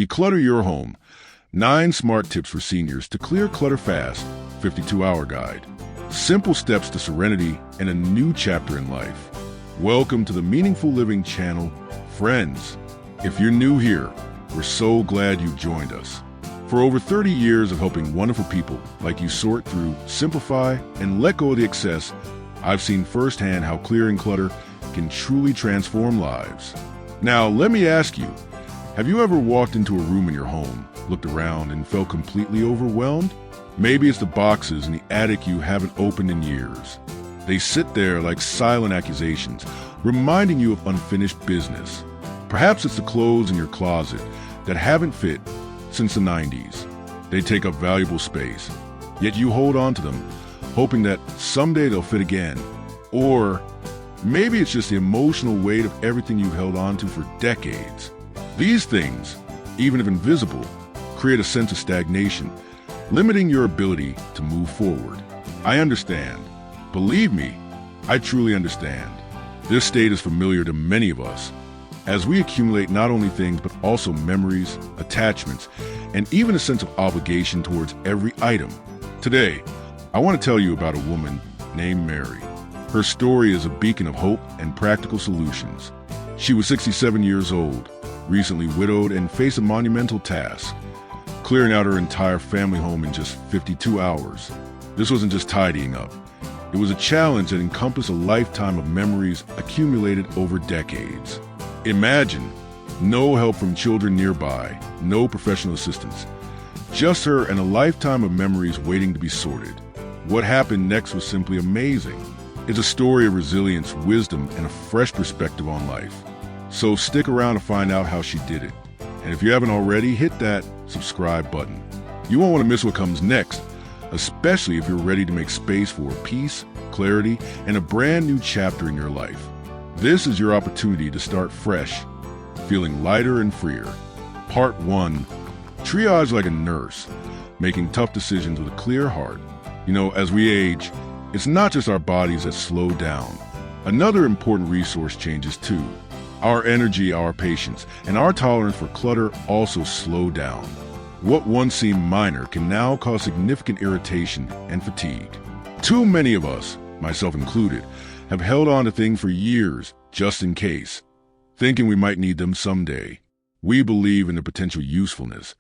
Declutter your home. 9 smart tips for seniors to clear clutter fast. 52-hour guide. Simple steps to serenity and a new chapter in life. Welcome to the Meaningful Living channel. Friends, if you're new here, we're so glad you've joined us. For over 30 years of helping wonderful people like you sort through, simplify, and let go of the excess, I've seen firsthand how clearing clutter can truly transform lives. Now, let me ask you, have you ever walked into a room in your home, looked around, and felt completely overwhelmed? Maybe it's the boxes in the attic you haven't opened in years. They sit there like silent accusations, reminding you of unfinished business. Perhaps it's the clothes in your closet that haven't fit since the 90s. They take up valuable space, yet you hold on to them, hoping that someday they'll fit again. Or maybe it's just the emotional weight of everything you've held on to for decades. These things, even if invisible, create a sense of stagnation, limiting your ability to move forward. I understand. Believe me, I truly understand. This state is familiar to many of us, as we accumulate not only things but also memories, attachments, and even a sense of obligation towards every item. Today, I want to tell you about a woman named Mary. Her story is a beacon of hope and practical solutions. She was 67 years old, recently widowed, and faced a monumental task, clearing out her entire family home in just 52 hours. This wasn't just tidying up. It was a challenge that encompassed a lifetime of memories accumulated over decades. Imagine, no help from children nearby, no professional assistance, just her and a lifetime of memories waiting to be sorted. What happened next was simply amazing. It's a story of resilience, wisdom, and a fresh perspective on life. So stick around to find out how she did it. And if you haven't already, hit that subscribe button. You won't want to miss what comes next, especially if you're ready to make space for peace, clarity, and a brand new chapter in your life. This is your opportunity to start fresh, feeling lighter and freer. Part 1. Triage like a nurse, making tough decisions with a clear heart. You know, as we age, it's not just our bodies that slow down. Another important resource changes too. Our energy, our patience, and our tolerance for clutter also slow down. What once seemed minor can now cause significant irritation and fatigue. Too many of us, myself included, have held on to things for years just in case, thinking we might need them someday. We believe in their potential usefulness,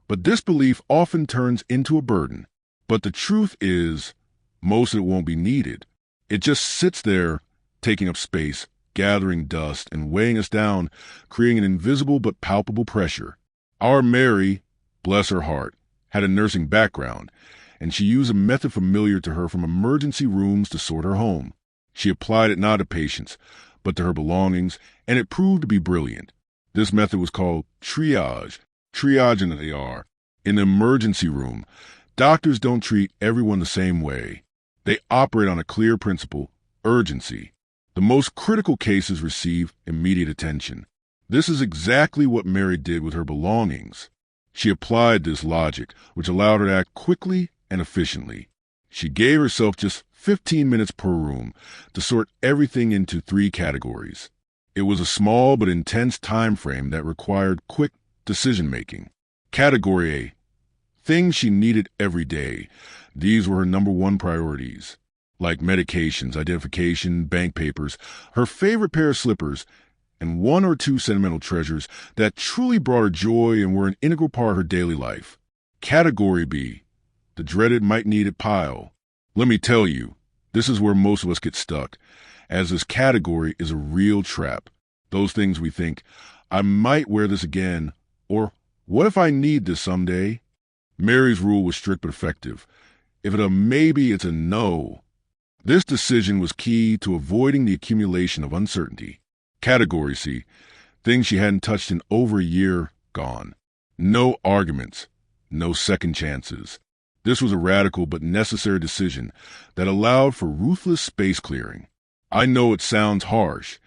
but this belief often turns into a burden. But the truth is, most of it won't be needed. It just sits there, taking up space, gathering dust, and weighing us down, creating an invisible but palpable pressure. Our Mary, bless her heart, had a nursing background, and she used a method familiar to her from emergency rooms to sort her home. She applied it not to patients, but to her belongings, and it proved to be brilliant. This method was called triage. Triage in the ER. In the emergency room, doctors don't treat everyone the same way. They operate on a clear principle: urgency. The most critical cases receive immediate attention. This is exactly what Mary did with her belongings. She applied this logic, which allowed her to act quickly and efficiently. She gave herself just 15 minutes per room to sort everything into 3 categories. It was a small but intense time frame that required quick decision-making. Category A: things she needed every day. These were her number 1 priorities, like medications, identification, bank papers, her favorite pair of slippers, and 1 or 2 sentimental treasures that truly brought her joy and were an integral part of her daily life. Category B: the dreaded might-need-it pile. Let me tell you, this is where most of us get stuck, as this category is a real trap. Those things we think, I might wear this again, or what if I need this someday? Mary's rule was strict but effective. If it's a maybe, it's a no. This decision was key to avoiding the accumulation of uncertainty. Category C: things she hadn't touched in over a year, gone. No arguments, no second chances. This was a radical but necessary decision that allowed for ruthless space clearing. I know it sounds harsh,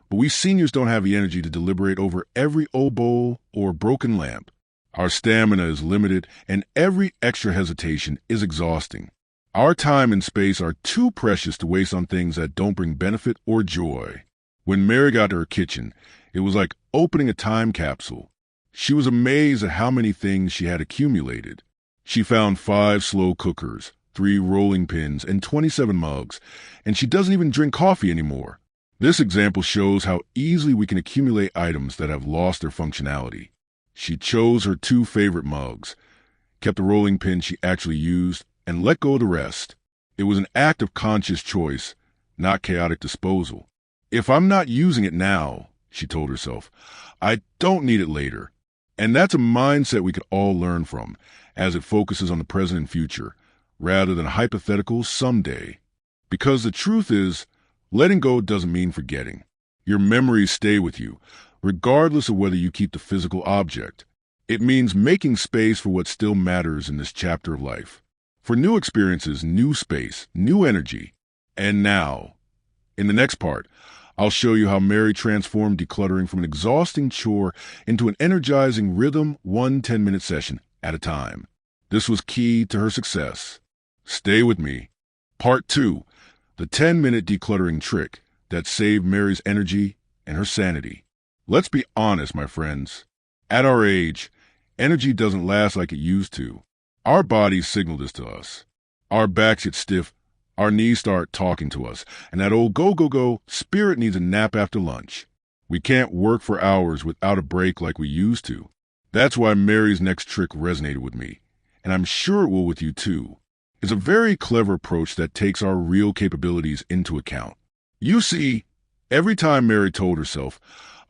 but we seniors don't have the energy to deliberate over every old bowl or broken lamp. Our stamina is limited, and every extra hesitation is exhausting. Our time and space are too precious to waste on things that don't bring benefit or joy. When Mary got to her kitchen, it was like opening a time capsule. She was amazed at how many things she had accumulated. She found 5 slow cookers, 3 rolling pins, and 27 mugs, and she doesn't even drink coffee anymore. This example shows how easily we can accumulate items that have lost their functionality. She chose her 2 favorite mugs, kept the rolling pin she actually used, and let go of the rest. It was an act of conscious choice, not chaotic disposal. If I'm not using it now, she told herself, I don't need it later. And that's a mindset we could all learn from, as it focuses on the present and future, rather than a hypothetical someday. Because the truth is, letting go doesn't mean forgetting. Your memories stay with you, regardless of whether you keep the physical object. It means making space for what still matters in this chapter of life. For new experiences, new space, new energy. And now, in the next part, I'll show you how Mary transformed decluttering from an exhausting chore into an energizing rhythm, 1 10-minute session at a time. This was key to her success. Stay with me. Part 2, the 10-minute decluttering trick that saved Mary's energy and her sanity. Let's be honest, my friends. At our age, energy doesn't last like it used to. Our bodies signal this to us. Our backs get stiff, our knees start talking to us, and that old go spirit needs a nap after lunch. We can't work for hours without a break like we used to. That's why Mary's next trick resonated with me, and I'm sure it will with you too. It's a very clever approach that takes our real capabilities into account. You see, every time Mary told herself,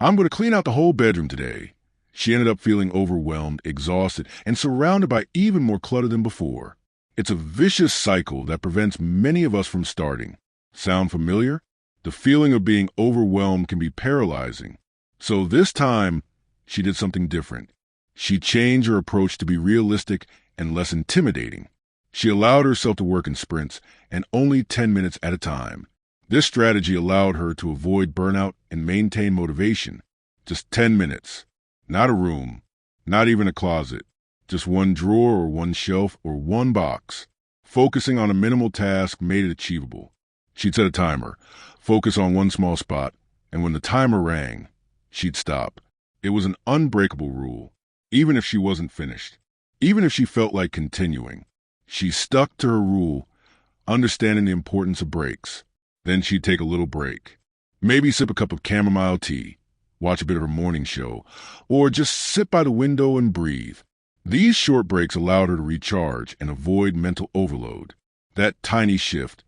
I'm going to clean out the whole bedroom today, she ended up feeling overwhelmed, exhausted, and surrounded by even more clutter than before. It's a vicious cycle that prevents many of us from starting. Sound familiar? The feeling of being overwhelmed can be paralyzing. So this time, she did something different. She changed her approach to be realistic and less intimidating. She allowed herself to work in sprints and only 10 minutes at a time. This strategy allowed her to avoid burnout and maintain motivation. Just 10 minutes. Not a room, not even a closet. Just one drawer or one shelf or one box. Focusing on a minimal task made it achievable. She'd set a timer, focus on one small spot, and when the timer rang, she'd stop. It was an unbreakable rule, even if she wasn't finished, even if she felt like continuing. She stuck to her rule, understanding the importance of breaks. Then she'd take a little break. Maybe sip a cup of chamomile tea, watch a bit of her morning show, or just sit by the window and breathe. These short breaks allowed her to recharge and avoid mental overload. That tiny shift,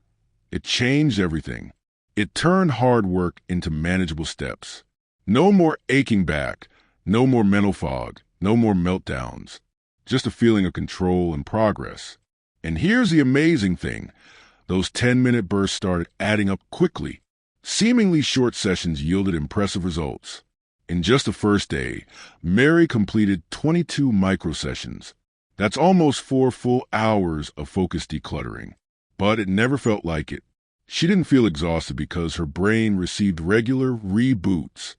it changed everything. It turned hard work into manageable steps. No more aching back, no more mental fog, no more meltdowns. Just a feeling of control and progress. And here's the amazing thing. Those 10-minute bursts started adding up quickly. Seemingly short sessions yielded impressive results. In just the first day, Mary completed 22 micro-sessions. That's almost 4 full hours of focused decluttering. But it never felt like it. She didn't feel exhausted because her brain received regular reboots.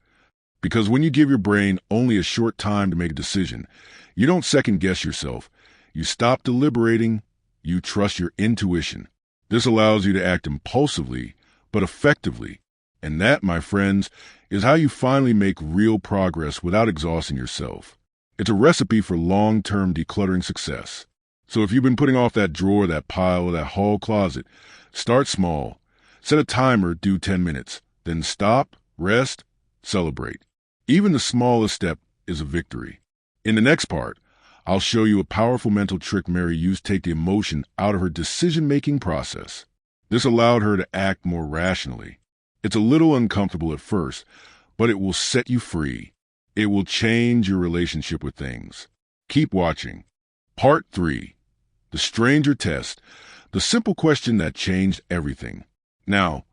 Because when you give your brain only a short time to make a decision, you don't second-guess yourself. You stop deliberating. You trust your intuition. This allows you to act impulsively, but effectively. And that, my friends, is how you finally make real progress without exhausting yourself. It's a recipe for long-term decluttering success. So if you've been putting off that drawer, that pile, or that hall closet, start small. Set a timer, do 10 minutes. Then stop, rest, celebrate. Even the smallest step is a victory. In the next part, I'll show you a powerful mental trick Mary used to take the emotion out of her decision-making process. This allowed her to act more rationally. It's a little uncomfortable at first, but it will set you free. It will change your relationship with things. Keep watching. Part 3. The Stranger Test. The simple question that changed everything. Now,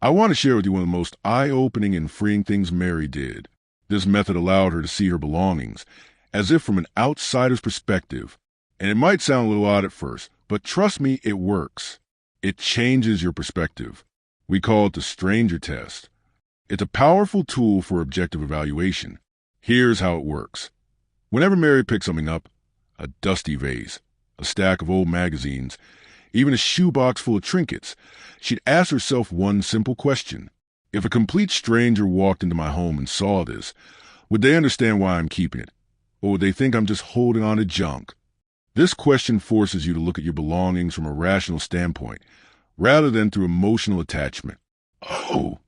I want to share with you one of the most eye-opening and freeing things Mary did. This method allowed her to see her belongings, as if from an outsider's perspective. And it might sound a little odd at first, but trust me, it works. It changes your perspective. We call it the Stranger Test. It's a powerful tool for objective evaluation. Here's how it works. Whenever Mary picked something up, a dusty vase, a stack of old magazines, even a shoebox full of trinkets, she'd ask herself one simple question. If a complete stranger walked into my home and saw this, would they understand why I'm keeping it? Or would they think I'm just holding on to junk? This question forces you to look at your belongings from a rational standpoint, rather than through emotional attachment. Oh,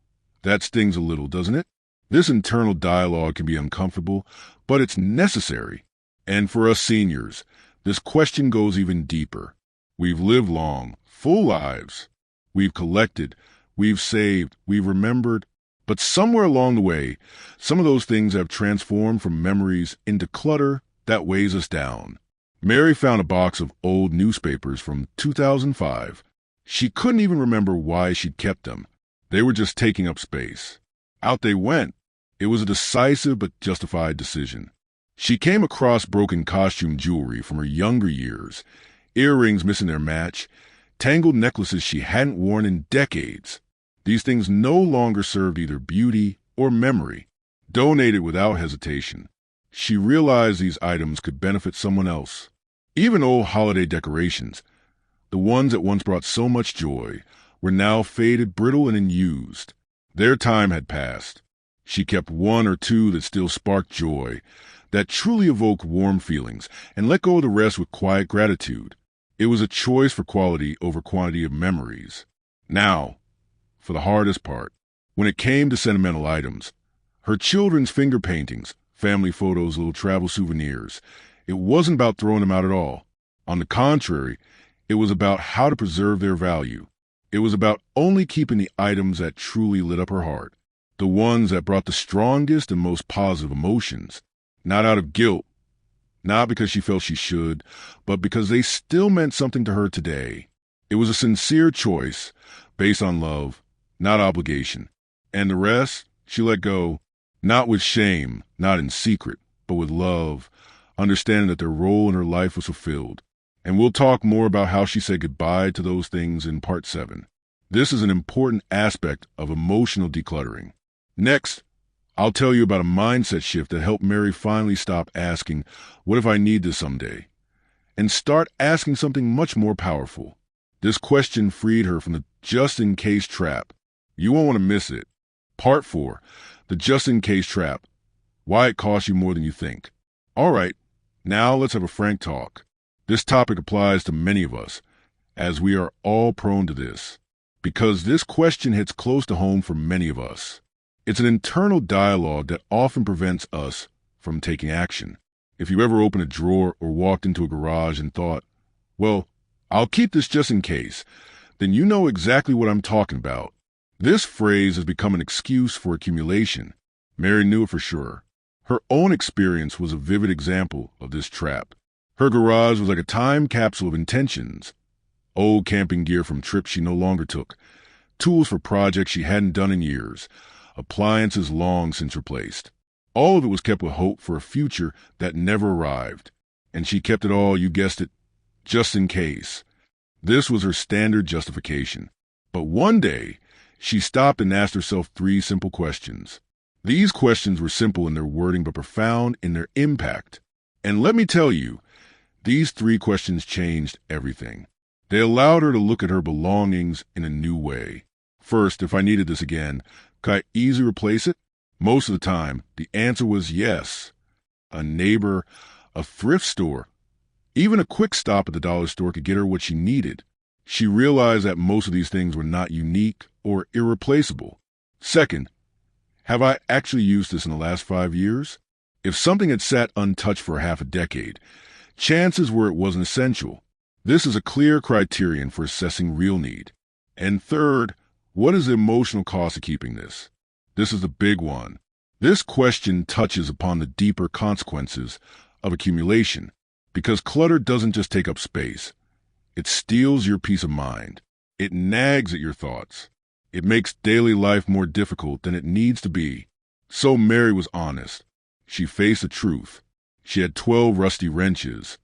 that stings a little, doesn't it? This internal dialogue can be uncomfortable, but it's necessary. And for us seniors, this question goes even deeper. We've lived long, full lives. We've collected, we've saved, we've remembered. But somewhere along the way, some of those things have transformed from memories into clutter that weighs us down. Mary found a box of old newspapers from 2005. She couldn't even remember why she'd kept them. They were just taking up space. Out they went. It was a decisive but justified decision. She came across broken costume jewelry from her younger years, earrings missing their match, tangled necklaces she hadn't worn in decades. These things no longer served either beauty or memory. Donated without hesitation. She realized these items could benefit someone else. Even old holiday decorations, the ones that once brought so much joy, were now faded, brittle, and unused. Their time had passed. She kept one or two that still sparked joy, that truly evoked warm feelings, and let go of the rest with quiet gratitude. It was a choice for quality over quantity of memories. Now, for the hardest part, when it came to sentimental items, her children's finger paintings, family photos, little travel souvenirs, it wasn't about throwing them out at all. On the contrary, it was about how to preserve their value. It was about only keeping the items that truly lit up her heart, the ones that brought the strongest and most positive emotions, not out of guilt, not because she felt she should, but because they still meant something to her today. It was a sincere choice based on love, not obligation. And the rest, she let go, not with shame, not in secret, but with love, understanding that their role in her life was fulfilled. And we'll talk more about how she said goodbye to those things in part 7. This is an important aspect of emotional decluttering. Next, I'll tell you about a mindset shift that helped Mary finally stop asking, "What if I need this someday?" and start asking something much more powerful. This question freed her from the just-in-case trap. You won't want to miss it. Part 4, the just-in-case trap. Why it costs you more than you think. All right, now let's have a frank talk. This topic applies to many of us, as we are all prone to this, because this question hits close to home for many of us. It's an internal dialogue that often prevents us from taking action. If you ever opened a drawer or walked into a garage and thought, well, I'll keep this just in case, then you know exactly what I'm talking about. This phrase has become an excuse for accumulation. Mary knew it for sure. Her own experience was a vivid example of this trap. Her garage was like a time capsule of intentions. Old camping gear from trips she no longer took, tools for projects she hadn't done in years, appliances long since replaced. All of it was kept with hope for a future that never arrived. And she kept it all, you guessed it, just in case. This was her standard justification. But one day, she stopped and asked herself 3 simple questions. These questions were simple in their wording but profound in their impact. And let me tell you, these 3 questions changed everything. They allowed her to look at her belongings in a new way. First, if I needed this again, could I easily replace it? Most of the time, the answer was yes. A neighbor, a thrift store, even a quick stop at the dollar store could get her what she needed. She realized that most of these things were not unique or irreplaceable. Second, have I actually used this in the last 5 years? If something had sat untouched for half a decade, chances were it wasn't essential. This is a clear criterion for assessing real need. And third, what is the emotional cost of keeping this? This is the big one. This question touches upon the deeper consequences of accumulation, because clutter doesn't just take up space. It steals your peace of mind. It nags at your thoughts. It makes daily life more difficult than it needs to be. So Mary was honest. She faced the truth. She had 12 rusty wrenches.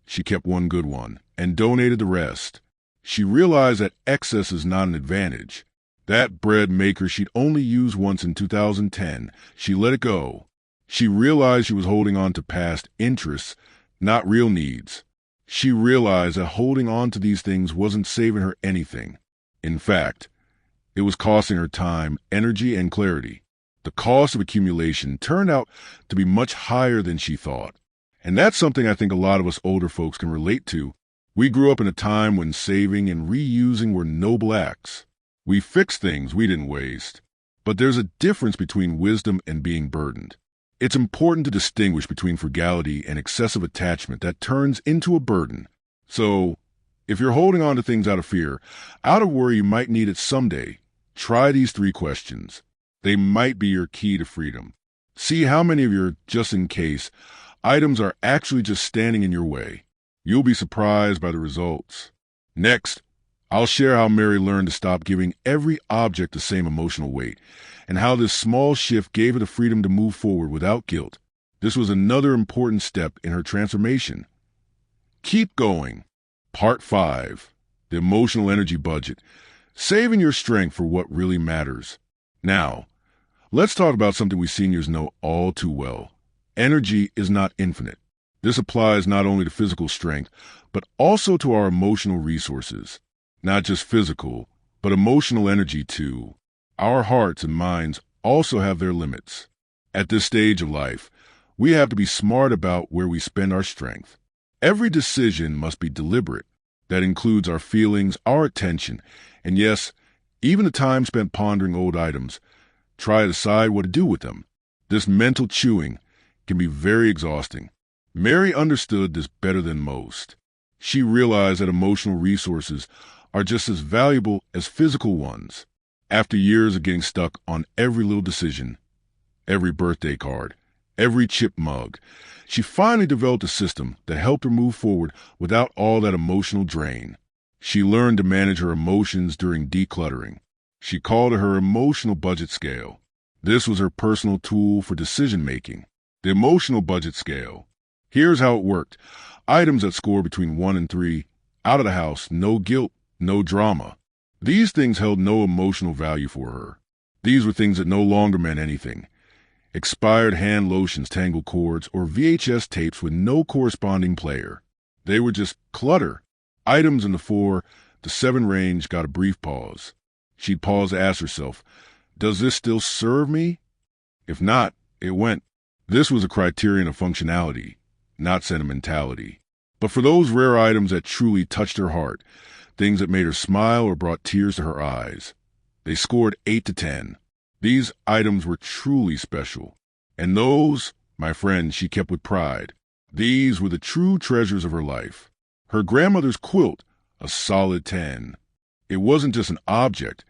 She kept one good one and donated the rest. She realized that excess is not an advantage. That bread maker she'd only used once in 2010, she let it go. She realized she was holding on to past interests, not real needs. She realized that holding on to these things wasn't saving her anything. In fact, it was costing her time, energy, and clarity. The cost of accumulation turned out to be much higher than she thought. And that's something I think a lot of us older folks can relate to. We grew up in a time when saving and reusing were noble acts. We fixed things we didn't waste. But there's a difference between wisdom and being burdened. It's important to distinguish between frugality and excessive attachment that turns into a burden. So, if you're holding on to things out of fear, out of worry you might need it someday, try these 3 questions. They might be your key to freedom. See how many of your just-in-case items are actually just standing in your way. You'll be surprised by the results. Next, I'll share how Mary learned to stop giving every object the same emotional weight, and how this small shift gave her the freedom to move forward without guilt. This was another important step in her transformation. Keep going. Part 5. The Emotional Energy Budget. Saving your strength for what really matters. Now, let's talk about something we seniors know all too well. Energy is not infinite. This applies not only to physical strength, but also to our emotional resources. Not just physical, but emotional energy too. Our hearts and minds also have their limits. At this stage of life, we have to be smart about where we spend our strength. Every decision must be deliberate. That includes our feelings, our attention, and yes, even the time spent pondering old items. Try to decide what to do with them. This mental chewing can be very exhausting. Mary understood this better than most. She realized that emotional resources are just as valuable as physical ones. After years of getting stuck on every little decision, every birthday card, every chip mug, she finally developed a system that helped her move forward without all that emotional drain. She learned to manage her emotions during decluttering. She called it her emotional budget scale. This was her personal tool for decision-making. The emotional budget scale. Here's how it worked. Items that score between 1 and 3, out of the house, no guilt, no drama. These things held no emotional value for her. These were things that no longer meant anything. Expired hand lotions, tangled cords, or VHS tapes with no corresponding player. They were just clutter. Items in the 4 to 7 range got a brief pause. She'd pause to ask herself, does this still serve me? If not, it went. This was a criterion of functionality, not sentimentality. But for those rare items that truly touched her heart, things that made her smile or brought tears to her eyes, they scored 8 to 10. These items were truly special. And those, my friend, she kept with pride. These were the true treasures of her life. Her grandmother's quilt, a solid 10. It wasn't just an object.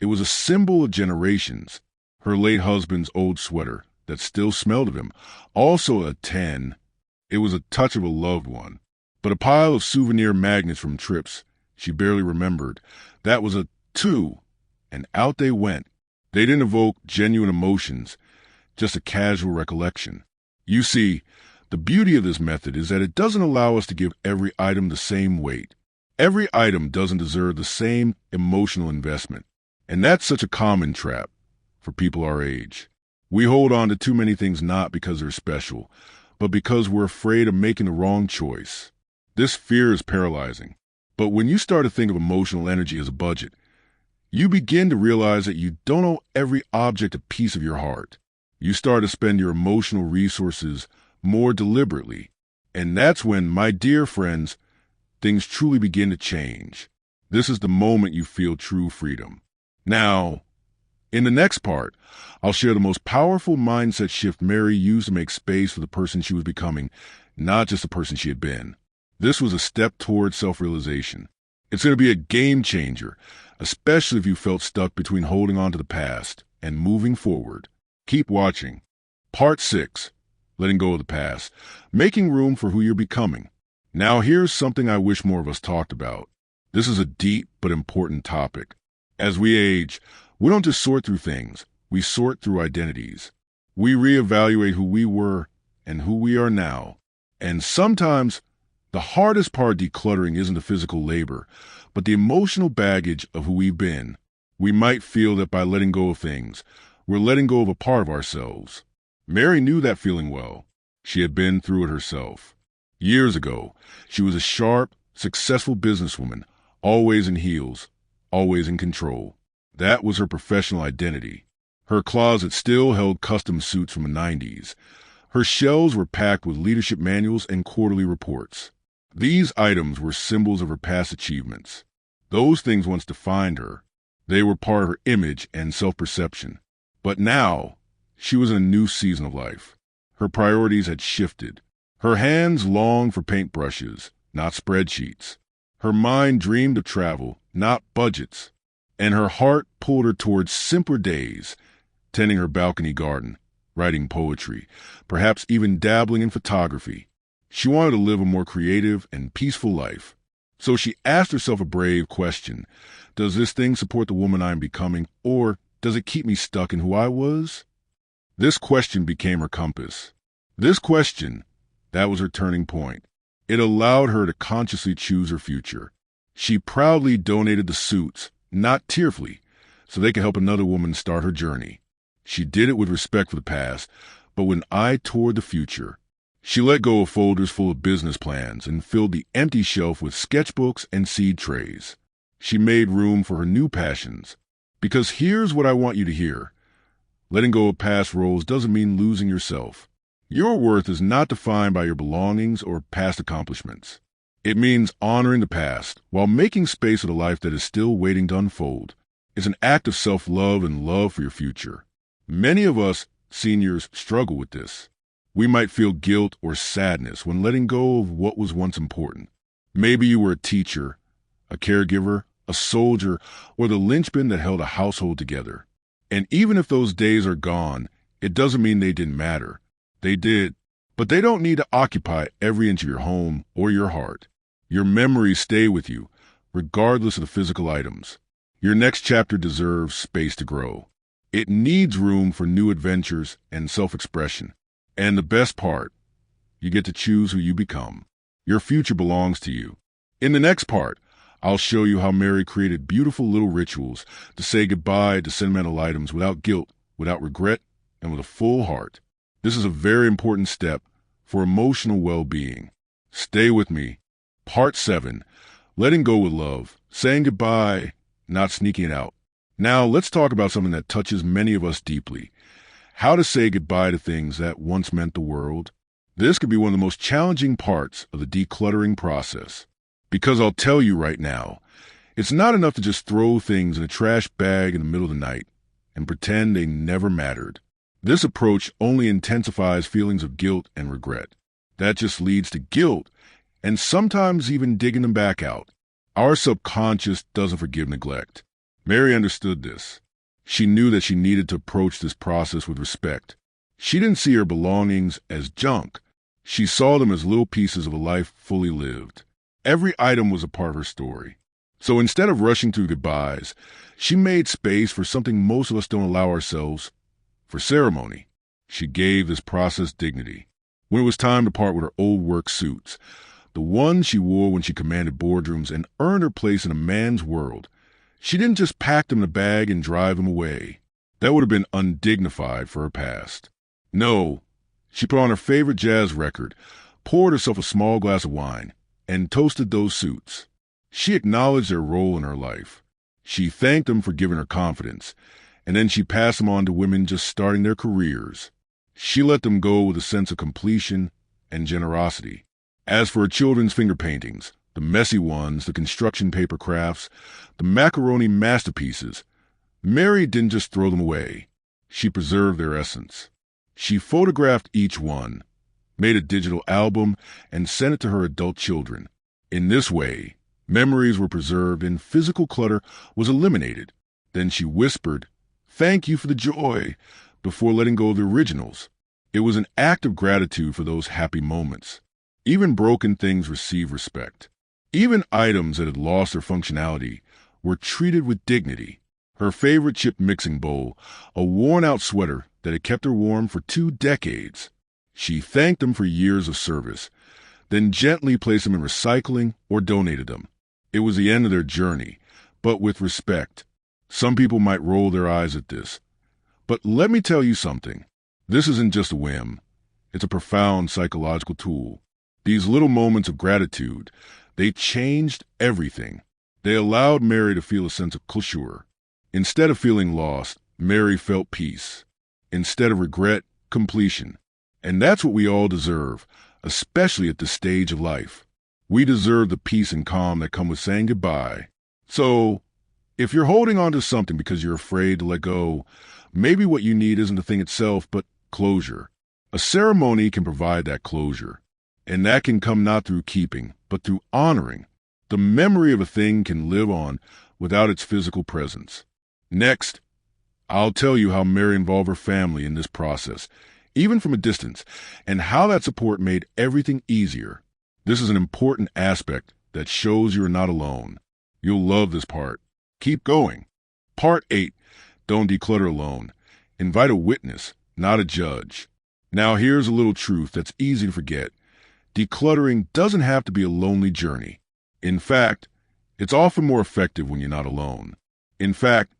It was a symbol of generations. Her late husband's old sweater that still smelled of him, also a 10. It was a touch of a loved one. But a pile of souvenir magnets from trips she barely remembered, that was a 2. And out they went. They didn't evoke genuine emotions, just a casual recollection. You see, the beauty of this method is that it doesn't allow us to give every item the same weight. Every item doesn't deserve the same emotional investment. And that's such a common trap for people our age. We hold on to too many things not because they're special, but because we're afraid of making the wrong choice. This fear is paralyzing. But when you start to think of emotional energy as a budget, you begin to realize that you don't owe every object a piece of your heart. You start to spend your emotional resources more deliberately. And that's when, my dear friends, things truly begin to change. This is the moment you feel true freedom. Now, in the next part, I'll share the most powerful mindset shift Mary used to make space for the person she was becoming, not just the person she had been. This was a step towards self-realization. It's going to be a game changer, especially if you felt stuck between holding on to the past and moving forward. Keep watching. Part 6, letting go of the past, making room for who you're becoming. Now here's something I wish more of us talked about. This is a deep but important topic. As we age, we don't just sort through things, we sort through identities. We reevaluate who we were and who we are now. And sometimes the hardest part of decluttering isn't the physical labor, but the emotional baggage of who we've been. We might feel that by letting go of things, we're letting go of a part of ourselves. Mary knew that feeling well. She had been through it herself. Years ago, she was a sharp, successful businesswoman, always in heels, always in control. That was her professional identity. Her closet still held custom suits from the 90s, Her shelves were packed with leadership manuals and quarterly reports. These items were symbols of her past achievements. Those things once defined her. They were part of her image and self-perception. But now, she was in a new season of life. Her priorities had shifted. Her hands longed for paintbrushes, not spreadsheets. Her mind dreamed of travel, not budgets. And her heart pulled her towards simpler days, tending her balcony garden, writing poetry, perhaps even dabbling in photography. She wanted to live a more creative and peaceful life. So she asked herself a brave question. Does this thing support the woman I am becoming, or does it keep me stuck in who I was? This question became her compass. This question, that was her turning point. It allowed her to consciously choose her future. She proudly donated the suits, not tearfully, so they could help another woman start her journey. She did it with respect for the past, but with an eye toward the future. She let go of folders full of business plans and filled the empty shelf with sketchbooks and seed trays. She made room for her new passions. Because here's what I want you to hear. Letting go of past roles doesn't mean losing yourself. Your worth is not defined by your belongings or past accomplishments. It means honoring the past while making space for the life that is still waiting to unfold. It's an act of self-love and love for your future. Many of us seniors struggle with this. We might feel guilt or sadness when letting go of what was once important. Maybe you were a teacher, a caregiver, a soldier, or the linchpin that held a household together. And even if those days are gone, it doesn't mean they didn't matter. They did, but they don't need to occupy every inch of your home or your heart. Your memories stay with you, regardless of the physical items. Your next chapter deserves space to grow. It needs room for new adventures and self-expression. And the best part, you get to choose who you become. Your future belongs to you. In the next part, I'll show you how Mary created beautiful little rituals to say goodbye to sentimental items without guilt, without regret, and with a full heart. This is a very important step for emotional well-being. Stay with me. Part 7, letting go with love, saying goodbye, not sneaking it out. Now let's talk about something that touches many of us deeply. How to say goodbye to things that once meant the world. This could be one of the most challenging parts of the decluttering process. Because I'll tell you right now, it's not enough to just throw things in a trash bag in the middle of the night and pretend they never mattered. This approach only intensifies feelings of guilt and regret. That just leads to guilt and sometimes even digging them back out. Our subconscious doesn't forgive neglect. Mary understood this. She knew that she needed to approach this process with respect. She didn't see her belongings as junk. She saw them as little pieces of a life fully lived. Every item was a part of her story. So instead of rushing through goodbyes, she made space for something most of us don't allow ourselves, for ceremony. She gave this process dignity. When it was time to part with her old work suits, the ones she wore when she commanded boardrooms and earned her place in a man's world, she didn't just pack them in a bag and drive them away. That would have been undignified for her past. No, she put on her favorite jazz record, poured herself a small glass of wine, and toasted those suits. She acknowledged their role in her life. She thanked them for giving her confidence, and then she passed them on to women just starting their careers. She let them go with a sense of completion and generosity. As for her children's finger paintings, the messy ones, the construction paper crafts, the macaroni masterpieces, Mary didn't just throw them away. She preserved their essence. She photographed each one, made a digital album, and sent it to her adult children. In this way, memories were preserved and physical clutter was eliminated. Then she whispered, "Thank you for the joy," before letting go of the originals. It was an act of gratitude for those happy moments. Even broken things receive respect. Even items that had lost their functionality were treated with dignity. Her favorite chip mixing bowl, a worn-out sweater that had kept her warm for 2 decades. She thanked them for years of service, then gently placed them in recycling or donated them. It was the end of their journey, but with respect. Some people might roll their eyes at this. But let me tell you something. This isn't just a whim. It's a profound psychological tool. These little moments of gratitude, they changed everything. They allowed Mary to feel a sense of closure. Instead of feeling lost, Mary felt peace. Instead of regret, completion. And that's what we all deserve, especially at this stage of life. We deserve the peace and calm that come with saying goodbye. So, if you're holding on to something because you're afraid to let go, maybe what you need isn't the thing itself, but closure. A ceremony can provide that closure, and that can come not through keeping, but through honoring. The memory of a thing can live on without its physical presence. Next, I'll tell you how Mary involved her family in this process, even from a distance, and how that support made everything easier. This is an important aspect that shows you're not alone. You'll love this part. Keep going. Part 8. Don't declutter alone. Invite a witness, not a judge. Now here's a little truth that's easy to forget. Decluttering doesn't have to be a lonely journey. In fact, it's often more effective when you're not alone. In fact,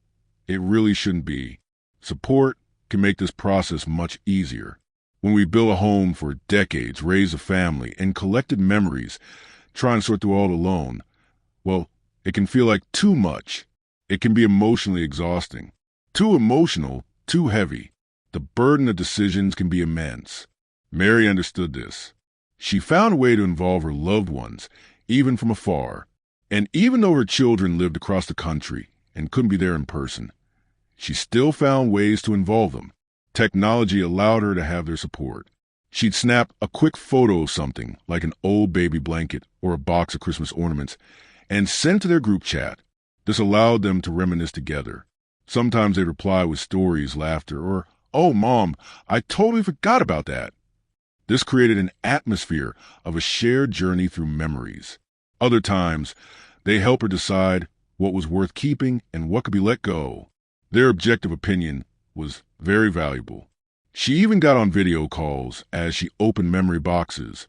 it really shouldn't be. Support can make this process much easier. When we build a home for decades, raise a family, and collected memories, try and sort through all alone, well, it can feel like too much. It can be emotionally exhausting. Too emotional, too heavy. The burden of decisions can be immense. Mary understood this. She found a way to involve her loved ones, even from afar. And even though her children lived across the country and couldn't be there in person, she still found ways to involve them. Technology allowed her to have their support. She'd snap a quick photo of something, like an old baby blanket or a box of Christmas ornaments, and send it to their group chat. This allowed them to reminisce together. Sometimes they'd reply with stories, laughter, or, "Oh, Mom, I totally forgot about that." This created an atmosphere of a shared journey through memories. Other times, they help her decide what was worth keeping and what could be let go. Their objective opinion was very valuable. She even got on video calls as she opened memory boxes,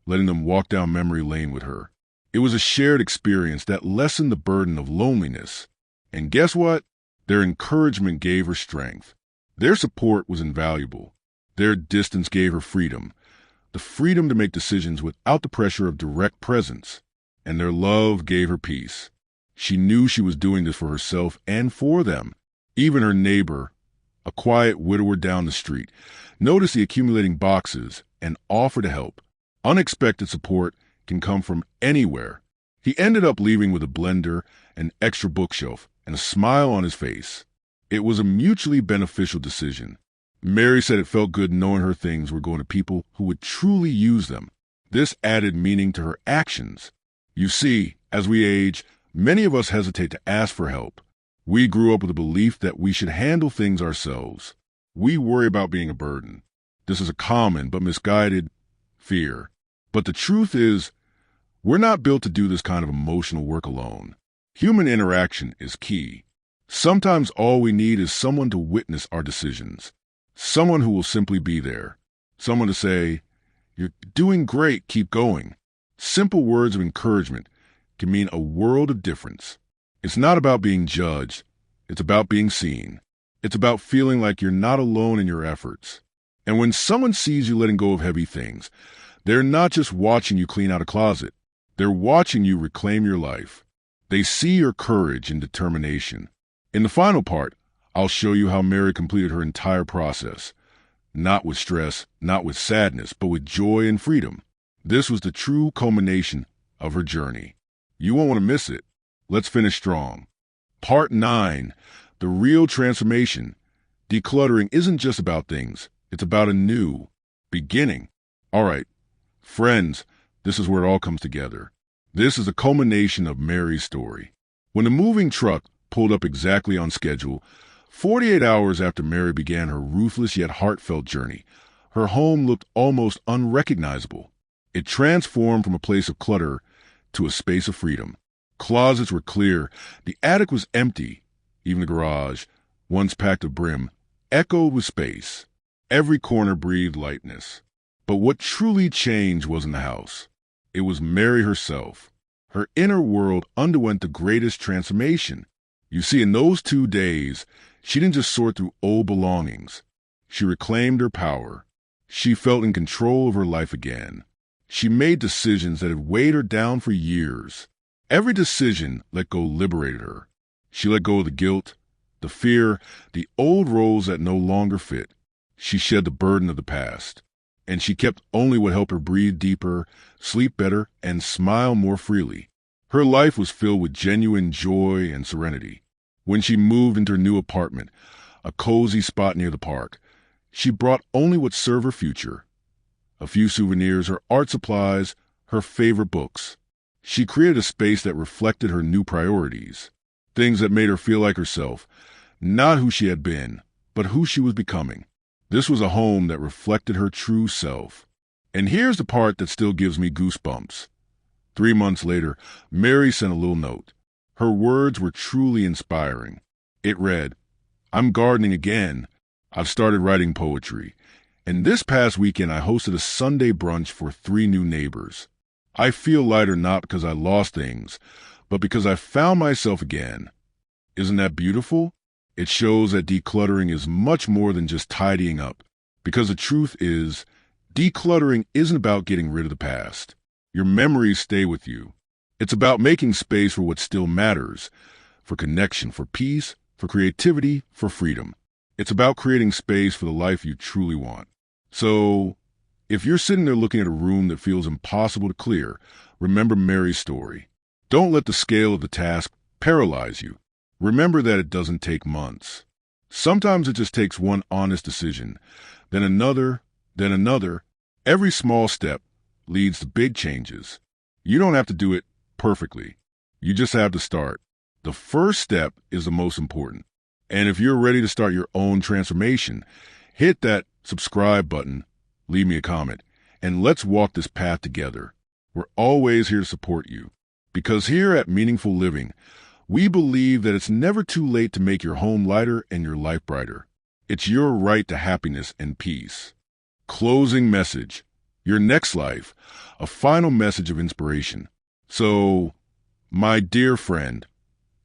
letting them walk down memory lane with her. It was a shared experience that lessened the burden of loneliness. And guess what? Their encouragement gave her strength. Their support was invaluable. Their distance gave her freedom, the freedom to make decisions without the pressure of direct presence. And their love gave her peace. She knew she was doing this for herself and for them. Even her neighbor, a quiet widower down the street, noticed the accumulating boxes and offered to help. Unexpected support can come from anywhere. He ended up leaving with a blender, an extra bookshelf, and a smile on his face. It was a mutually beneficial decision. Mary said it felt good knowing her things were going to people who would truly use them. This added meaning to her actions. You see, as we age, many of us hesitate to ask for help. We grew up with a belief that we should handle things ourselves. We worry about being a burden. This is a common but misguided fear. But the truth is, we're not built to do this kind of emotional work alone. Human interaction is key. Sometimes all we need is someone to witness our decisions. Someone who will simply be there. Someone to say, "You're doing great, keep going." Simple words of encouragement can mean a world of difference. It's not about being judged. It's about being seen. It's about feeling like you're not alone in your efforts. And when someone sees you letting go of heavy things, they're not just watching you clean out a closet. They're watching you reclaim your life. They see your courage and determination. In the final part, I'll show you how Mary completed her entire process. Not with stress, not with sadness, but with joy and freedom. This was the true culmination of her journey. You won't want to miss it. Let's finish strong. Part 9, the real transformation. Decluttering isn't just about things. It's about a new beginning. All right, friends, this is where it all comes together. This is the culmination of Mary's story. When the moving truck pulled up exactly on schedule, 48 hours after Mary began her ruthless yet heartfelt journey, her home looked almost unrecognizable. It transformed from a place of clutter to a space of freedom. Closets were clear. The attic was empty. Even the garage, once packed to brim, echoed with space. Every corner breathed lightness. But what truly changed wasn't the house. It was Mary herself. Her inner world underwent the greatest transformation. You see, in those 2 days, she didn't just sort through old belongings. She reclaimed her power. She felt in control of her life again. She made decisions that had weighed her down for years. Every decision let go liberated her. She let go of the guilt, the fear, the old roles that no longer fit. She shed the burden of the past. and she kept only what helped her breathe deeper, sleep better, and smile more freely. Her life was filled with genuine joy and serenity. When she moved into her new apartment, a cozy spot near the park, she brought only what served her future. A few souvenirs, her art supplies, her favorite books. She created a space that reflected her new priorities, things that made her feel like herself, not who she had been, but who she was becoming. This was a home that reflected her true self. And here's the part that still gives me goosebumps. 3 months later, Mary sent a little note. Her words were truly inspiring. It read, "I'm gardening again. I've started writing poetry. And this past weekend, I hosted a Sunday brunch for 3 new neighbors. I feel lighter not because I lost things, but because I found myself again." Isn't that beautiful? It shows that decluttering is much more than just tidying up. Because the truth is, decluttering isn't about getting rid of the past. Your memories stay with you. It's about making space for what still matters, for connection, for peace, for creativity, for freedom. It's about creating space for the life you truly want. So, if you're sitting there looking at a room that feels impossible to clear, remember Mary's story. Don't let the scale of the task paralyze you. Remember that it doesn't take months. Sometimes it just takes one honest decision, then another, then another. Every small step leads to big changes. You don't have to do it perfectly. You just have to start. The first step is the most important. And if you're ready to start your own transformation, hit that subscribe button, leave me a comment, and let's walk this path together. We're always here to support you. Because here at Meaningful Living, we believe that it's never too late to make your home lighter and your life brighter. It's your right to happiness and peace. Closing message. Your next life. A final message of inspiration. So, my dear friend,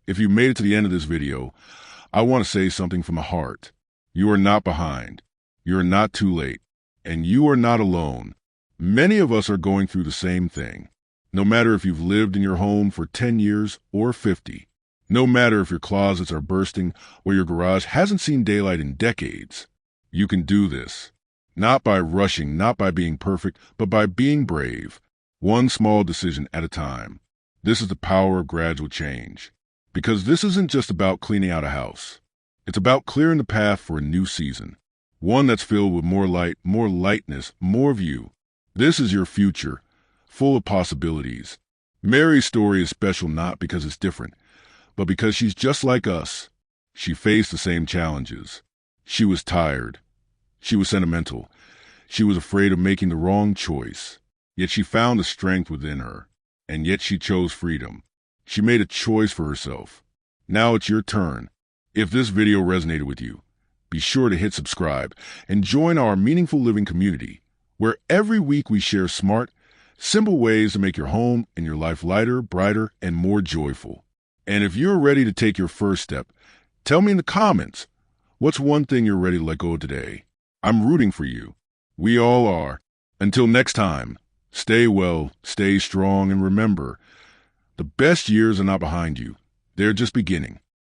if you made it to the end of this video, I want to say something from the heart. You are not behind. You are not too late. And you are not alone. Many of us are going through the same thing. No matter if you've lived in your home for 10 years or 50. No matter if your closets are bursting or your garage hasn't seen daylight in decades. You can do this. Not by rushing, not by being perfect, but by being brave. One small decision at a time. This is the power of gradual change. Because this isn't just about cleaning out a house. It's about clearing the path for a new season. One that's filled with more light, more lightness, more view. This is your future, full of possibilities. Mary's story is special not because it's different, but because she's just like us. She faced the same challenges. She was tired. She was sentimental. She was afraid of making the wrong choice. Yet she found the strength within her. And yet she chose freedom. She made a choice for herself. Now it's your turn. If this video resonated with you, be sure to hit subscribe and join our Meaningful Living community, where every week we share smart, simple ways to make your home and your life lighter, brighter, and more joyful. And if you're ready to take your first step, tell me in the comments, what's one thing you're ready to let go of today? I'm rooting for you. We all are. Until next time, stay well, stay strong, and remember, the best years are not behind you. They're just beginning.